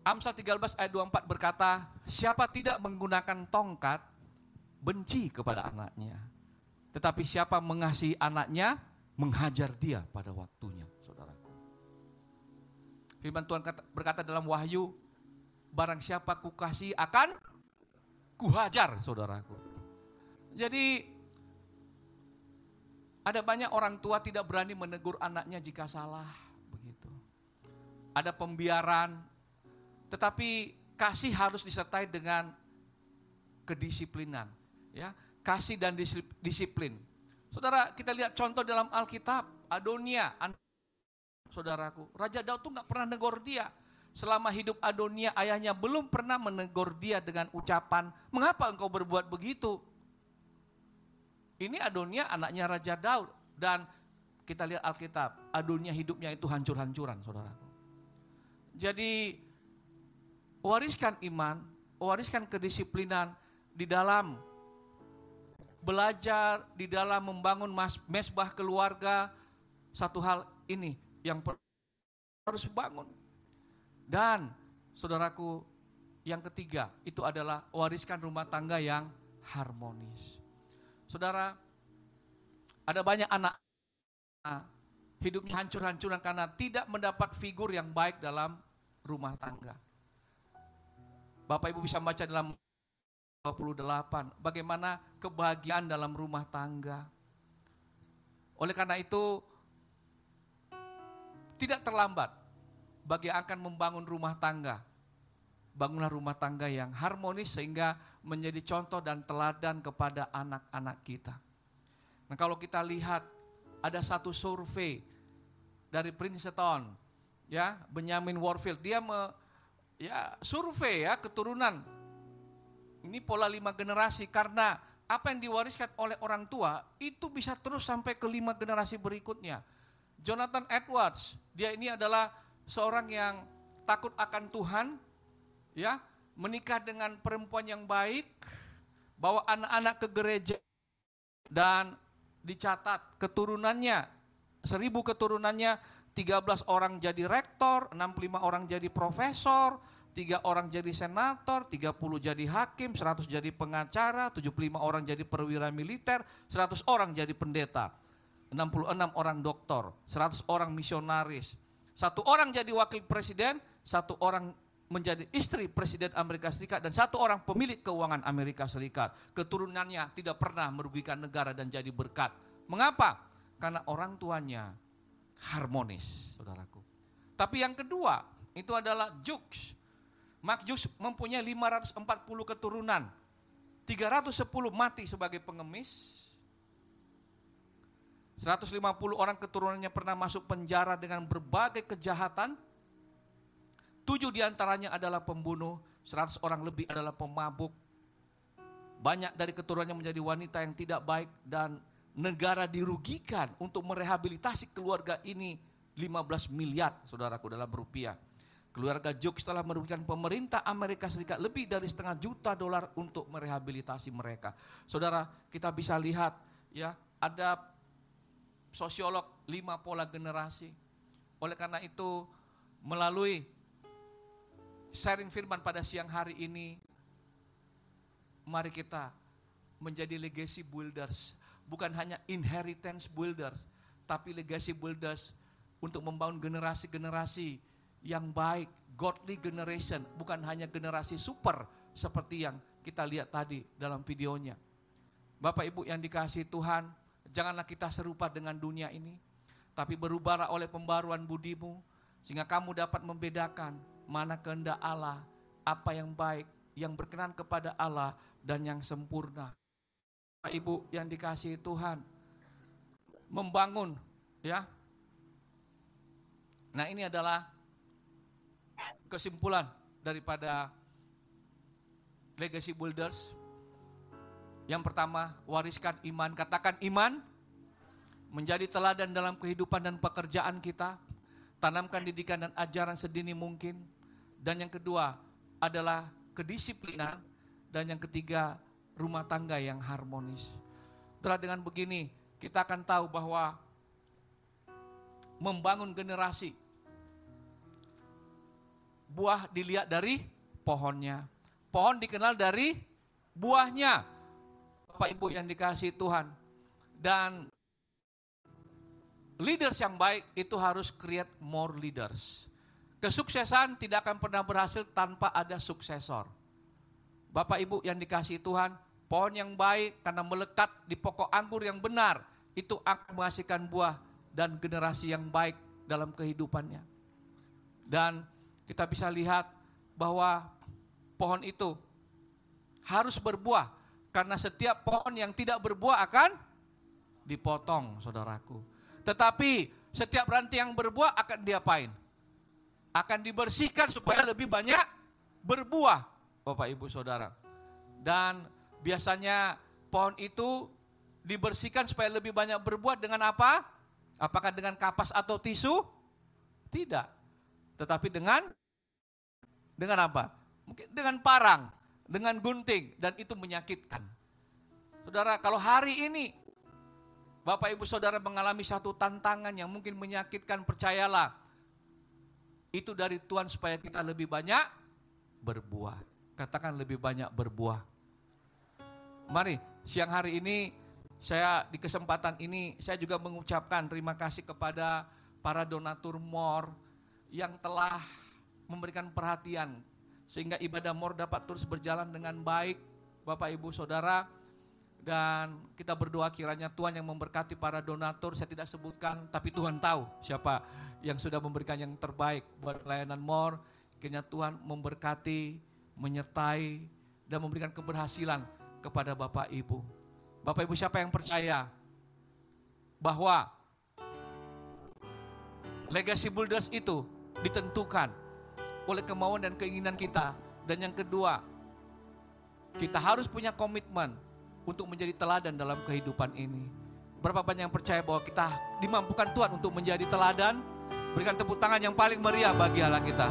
Amsal 13 ayat 24 berkata, siapa tidak menggunakan tongkat, benci kepada anaknya. Tetapi siapa mengasihi anaknya, menghajar dia pada waktunya, saudaraku. Firman Tuhan berkata dalam Wahyu, barang siapa kukasihi akan kuhajar, saudaraku. Jadi, ada banyak orang tua tidak berani menegur anaknya jika salah, begitu. Ada pembiaran, tetapi kasih harus disertai dengan kedisiplinan, ya, kasih dan disiplin. Saudara, kita lihat contoh dalam Alkitab, Adonia, saudaraku, Raja Daud tuh nggak pernah negor dia. Selama hidup Adonia, ayahnya belum pernah menegur dia dengan ucapan, mengapa engkau berbuat begitu? Ini Adonia anaknya Raja Daud, dan kita lihat Alkitab, Adonia hidupnya itu hancur-hancuran, saudaraku. Jadi, wariskan iman, wariskan kedisiplinan di dalam belajar, di dalam membangun mesbah keluarga. Satu hal ini yang harus bangun. Dan saudaraku, yang ketiga itu adalah wariskan rumah tangga yang harmonis. Saudara, ada banyak anak hidupnya hancur-hancuran karena tidak mendapat figur yang baik dalam rumah tangga. Bapak Ibu bisa baca dalam 28, bagaimana kebahagiaan dalam rumah tangga. Oleh karena itu, tidak terlambat bagi yang akan membangun rumah tangga. bangunlah rumah tangga yang harmonis sehingga menjadi contoh dan teladan kepada anak-anak kita. Nah, kalau kita lihat ada satu survei dari Princeton, ya, Benjamin Warfield, dia survei ya keturunan. Ini pola 5 generasi, karena apa yang diwariskan oleh orang tua itu bisa terus sampai ke 5 generasi berikutnya. Jonathan Edwards, dia ini adalah seorang yang takut akan Tuhan, ya, menikah dengan perempuan yang baik, bawa anak-anak ke gereja, dan dicatat keturunannya, 1000 keturunannya, 13 orang jadi rektor, 65 orang jadi profesor, 3 orang jadi senator, 30 jadi hakim, 100 jadi pengacara, 75 orang jadi perwira militer, 100 orang jadi pendeta, 66 orang doktor, 100 orang misionaris, 1 orang jadi wakil presiden, 1 orang menjadi istri Presiden Amerika Serikat, dan 1 orang pemilik keuangan Amerika Serikat. Keturunannya tidak pernah merugikan negara dan jadi berkat. Mengapa? Karena orang tuanya harmonis, saudaraku. Tapi yang kedua, itu adalah Jukes. Mark Jukes mempunyai 540 keturunan. 310 mati sebagai pengemis. 150 orang keturunannya pernah masuk penjara dengan berbagai kejahatan. 7 diantaranya adalah pembunuh, 100 orang lebih adalah pemabuk. Banyak dari keturunannya menjadi wanita yang tidak baik, dan negara dirugikan untuk merehabilitasi keluarga ini 15 miliar, saudaraku, dalam rupiah. Keluarga Jukes telah merugikan pemerintah Amerika Serikat lebih dari $500 juta untuk merehabilitasi mereka. Saudara, kita bisa lihat ya, ada sosiolog 5 pola generasi. Oleh karena itu, melalui sharing firman pada siang hari ini, mari kita menjadi legacy builders. Bukan hanya inheritance builders, tapi legacy builders untuk membangun generasi-generasi yang baik, godly generation, bukan hanya generasi super seperti yang kita lihat tadi dalam videonya. Bapak Ibu yang dikasihi Tuhan, janganlah kita serupa dengan dunia ini, tapi berubahlah oleh pembaruan budimu, sehingga kamu dapat membedakan mana kehendak Allah, apa yang baik, yang berkenan kepada Allah, dan yang sempurna. Bapak Ibu yang dikasihi Tuhan, membangun ya. Nah, ini adalah kesimpulan daripada legacy builders. Yang pertama, wariskan iman. Katakan iman. Menjadi teladan dalam kehidupan dan pekerjaan kita. Tanamkan didikan dan ajaran sedini mungkin. Dan yang kedua adalah kedisiplinan. Dan yang ketiga, rumah tangga yang harmonis. Setelah dengan begini, kita akan tahu bahwa membangun generasi, buah dilihat dari pohonnya. Pohon dikenal dari buahnya. Bapak Ibu yang dikasihi Tuhan. Dan leaders yang baik itu harus create more leaders. Kesuksesan tidak akan pernah berhasil tanpa ada suksesor. Bapak Ibu yang dikasihi Tuhan, pohon yang baik karena melekat di pokok anggur yang benar, itu akan menghasilkan buah dan generasi yang baik dalam kehidupannya. Dan kita bisa lihat bahwa pohon itu harus berbuah, karena setiap pohon yang tidak berbuah akan dipotong, saudaraku. Tetapi setiap ranting yang berbuah akan diapain? Akan dibersihkan supaya lebih banyak berbuah, Bapak Ibu Saudara. Dan biasanya pohon itu dibersihkan supaya lebih banyak berbuah dengan apa? Apakah dengan kapas atau tisu? Tidak. Tetapi dengan apa? Mungkin dengan parang, dengan gunting, dan itu menyakitkan. Saudara, kalau hari ini Bapak Ibu Saudara mengalami satu tantangan yang mungkin menyakitkan, percayalah, itu dari Tuhan supaya kita lebih banyak berbuah. Katakan lebih banyak berbuah. Mari, siang hari ini saya di kesempatan ini saya juga mengucapkan terima kasih kepada para donatur MOR yang telah memberikan perhatian sehingga ibadah MOR dapat terus berjalan dengan baik, Bapak Ibu Saudara. Dan kita berdoa kiranya Tuhan yang memberkati para donatur. Saya tidak sebutkan, tapi Tuhan tahu siapa yang sudah memberikan yang terbaik buat pelayanan MOR. Kiranya Tuhan memberkati, menyertai, dan memberikan keberhasilan kepada Bapak Ibu. Bapak Ibu, siapa yang percaya bahwa legacy builders itu ditentukan oleh kemauan dan keinginan kita. Dan yang kedua, kita harus punya komitmen untuk menjadi teladan dalam kehidupan ini. Berapa banyak yang percaya bahwa kita dimampukan Tuhan untuk menjadi teladan? Berikan tepuk tangan yang paling meriah bagi Allah kita.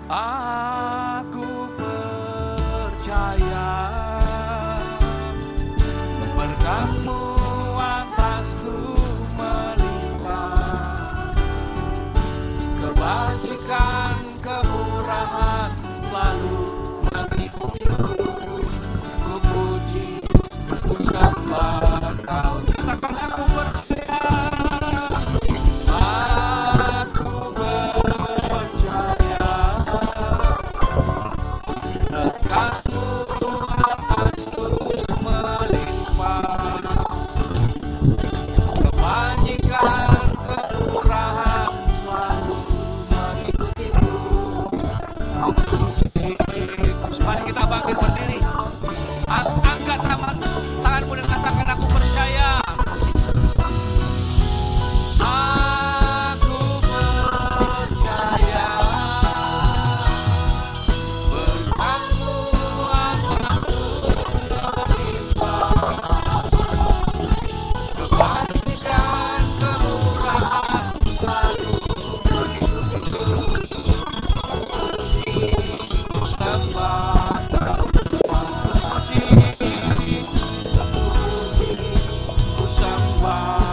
Aku percaya berkat-Mu atasku melimpah, kebajikan, kemurahan selalu mengikutiku. Ku puji, ku sembah Kau. Katakan aku percaya. Aku percaya berkat-Mu atasku melimpah, kebajikan, kemurahan selalu mengikutiku. Mari kita bangkit berdiri. Angkat tanganmu dan katakan aku percaya. Aku percaya berkat-Mu atasku melimpah, kebajikan, kemurahan selalu mengikutiku. Ku sembah Kau, puji, ku sembah Kau, puji, ku sembah.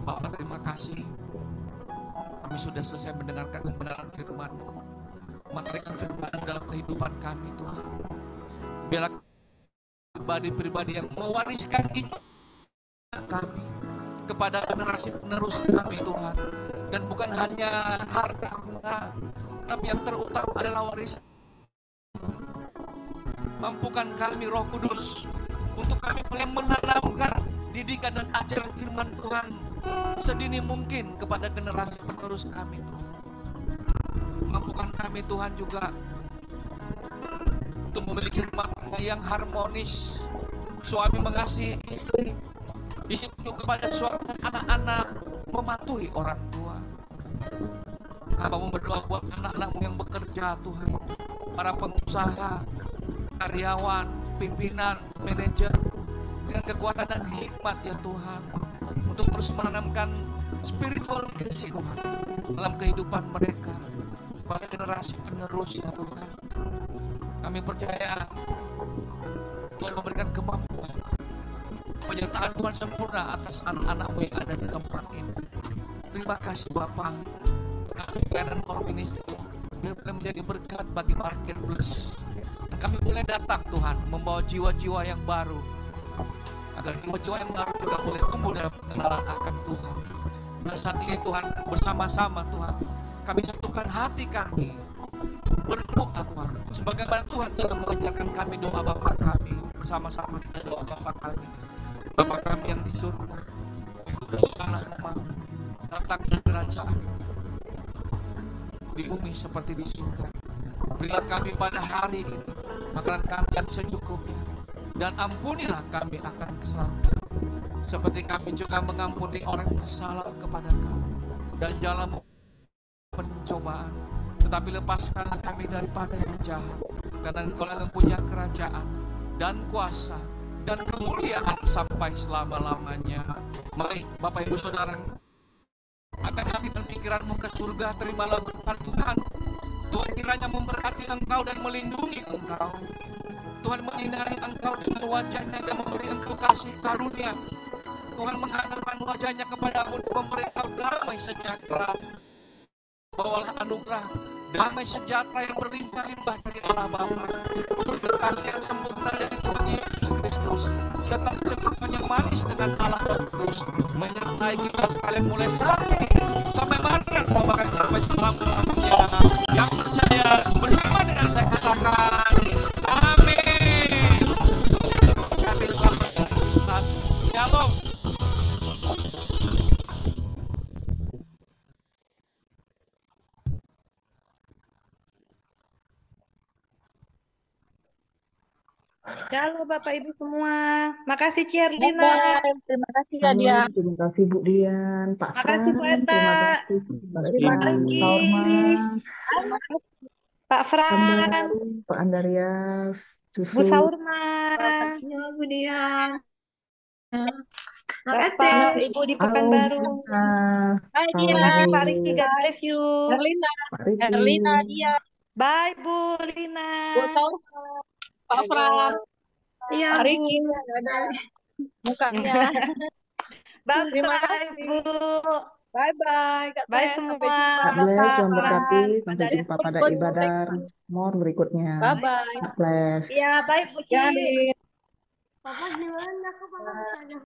Bapak, terima kasih. Kami sudah selesai mendengarkan kebenaran firman-Mu. Materikan firman-Mu dalam kehidupan kami, Tuhan. Biarlah pribadi-pribadi yang mewariskan iman kami kepada generasi penerus kami, Tuhan. Dan bukan hanya harta benda, tapi yang terutama adalah warisan. Mampukan kami, Roh Kudus, untuk kami boleh menanamkan didikan dan ajaran firman Tuhan sedini mungkin kepada generasi penerus kami, Tuhan. Mampukan kami, Tuhan, juga untuk memiliki rumah tangga yang harmonis. Suami mengasihi istri, istri kepada suami, anak-anak mematuhi orang tua. Hamba berdoa buat anak-anak-Mu yang bekerja, Tuhan, para pengusaha, karyawan, pimpinan, manajer, dengan kekuatan dan hikmat, ya Tuhan, untuk terus menanamkan spiritual legacy, Tuhan, dalam kehidupan mereka pada generasi penerus, ya Tuhan. Kami percaya Tuhan memberikan kemampuan, penyertaan Tuhan sempurna atas anak-anak-Mu yang ada di tempat ini. Terima kasih Bapa. Kami dan orang ministry boleh menjadi berkat bagi marketplace. Dan kami boleh datang, Tuhan, membawa jiwa-jiwa yang baru, agar jiwa-jiwa yang baru juga boleh tumbuh dalam pengenalan akan Tuhan. Dan saat ini, Tuhan, bersama-sama, Tuhan, kami satukan hati kami, berdoa, Tuhan, sebagaimana Tuhan telah mengajarkan kami doa Bapa kami. Bersama-sama kita doa Bapa kami. Bapa kami yang di surga, kudus nama-Mu, datanglah kerajaan di bumi seperti di surga. Berilah kami pada hari ini makanan kami yang secukupnya, dan ampunilah kami akan kesalahan kami, seperti kami juga mengampuni orang yang bersalah kepada kami. Dan janganlah pencobaan, tetapi lepaskanlah kami daripada yang jahat, karena Engkau yang punya kerajaan dan kuasa dan kemuliaan sampai selama-lamanya. Mari Bapak Ibu Saudara, angkat hati dan pikiranmu ke surga, terimalah berkat Tuhan. Tuhan kiranya memberkati engkau dan melindungi engkau. Tuhan menyinari engkau dengan wajah-Nya dan memberi engkau kasih karunia. Tuhan menghadapkan wajahnya kepadamu dan memberi engkau damai sejahtera. Bawalah anugerah damai sejahtera yang berlimpah-limpah dari Allah Bapa, kasih yang sempurna dari Tuhan Yesus Kristus, serta kecukupan yang manis dengan Allah Roh Kudus menyertai kita sekalian mulai saat ini sampai mana kau bahkan sampai selama-lamanya. Yang percaya bersama dengan saya katakan amin. Kami selamat atas shalom. Halo Bapak Ibu semua. Makasih Ciarlina. Terima kasih ya dia. Terima kasih Bu Dian, Pak Makasih Bu Fran, Eta. terima kasih Mbak Terima Dian, Riki. Saurma, Pak Fran. Kembar, Pak Andarias, Bu Susu, Saurma. Ya, Bu Dian. Bapak Ibu di halo Pekanbaru. Gina, Hai Terima dia. kasih Pak Riki. Assalamualaikum, God bless you. Erlina. Pak Riki, Erlina dia. Bye Bu Lina. Bu tahu Pak Fran. Iya, Pak Bu. Riki. Ada mukanya. Terima Bye kasih. Bu. Bye-bye. God Bye bless. Sampai semua. jumpa. God bless, Pak Tuhan berkati, Fran. sampai Andarias. jumpa pada ibadah more berikutnya. Bye-bye. God bless. Iya, baik Bu Ci. Jadi. Papa gimana? Kok papa bisa